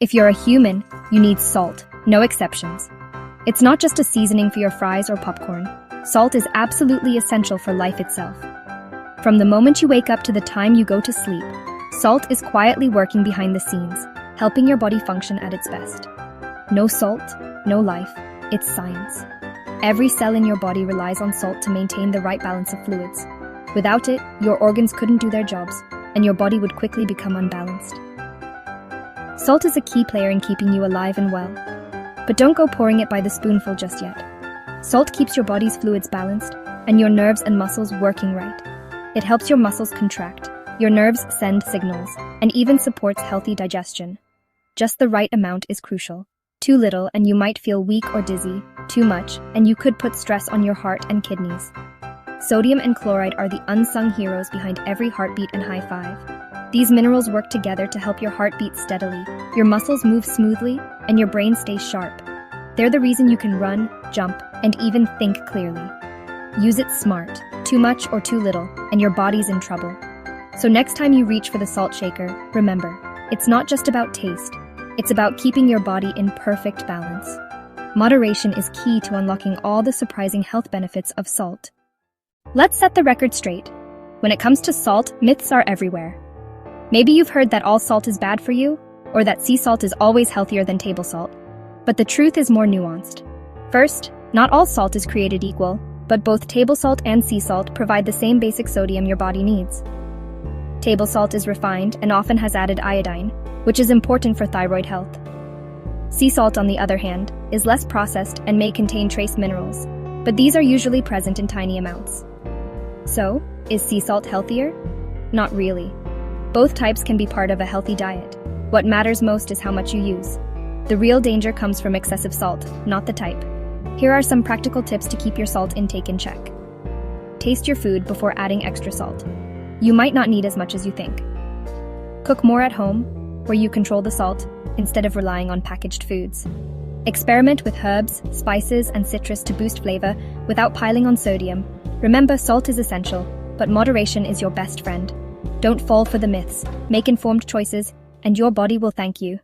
If you're a human, you need salt, no exceptions. It's not just a seasoning for your fries or popcorn. Salt is absolutely essential for life itself. From the moment you wake up to the time you go to sleep, salt is quietly working behind the scenes, helping your body function at its best. No salt, no life. It's science. Every cell in your body relies on salt to maintain the right balance of fluids. Without it, your organs couldn't do their jobs, and your body would quickly become unbalanced. Salt is a key player in keeping you alive and well. But don't go pouring it by the spoonful just yet. Salt keeps your body's fluids balanced, and your nerves and muscles working right. It helps your muscles contract, your nerves send signals, and even supports healthy digestion. Just the right amount is crucial. Too little and you might feel weak or dizzy. Too much and you could put stress on your heart and kidneys. Sodium and chloride are the unsung heroes behind every heartbeat and high five. These minerals work together to help your heart beat steadily, your muscles move smoothly, and your brain stays sharp. They're the reason you can run, jump, and even think clearly. Use it smart. Too much or too little, and your body's in trouble. So next time you reach for the salt shaker, remember, it's not just about taste. It's about keeping your body in perfect balance. Moderation is key to unlocking all the surprising health benefits of salt. Let's set the record straight. When it comes to salt, myths are everywhere. Maybe you've heard that all salt is bad for you, or that sea salt is always healthier than table salt. But the truth is more nuanced. First, not all salt is created equal, but both table salt and sea salt provide the same basic sodium your body needs. Table salt is refined and often has added iodine, which is important for thyroid health. Sea salt, on the other hand, is less processed and may contain trace minerals, but these are usually present in tiny amounts. So, is sea salt healthier? Not really. Both types can be part of a healthy diet. What matters most is how much you use. The real danger comes from excessive salt, not the type. Here are some practical tips to keep your salt intake in check. Taste your food before adding extra salt. You might not need as much as you think. Cook more at home, where you control the salt, instead of relying on packaged foods. Experiment with herbs, spices, and citrus to boost flavor without piling on sodium. Remember, salt is essential, but moderation is your best friend. Don't fall for the myths. Make informed choices, and your body will thank you.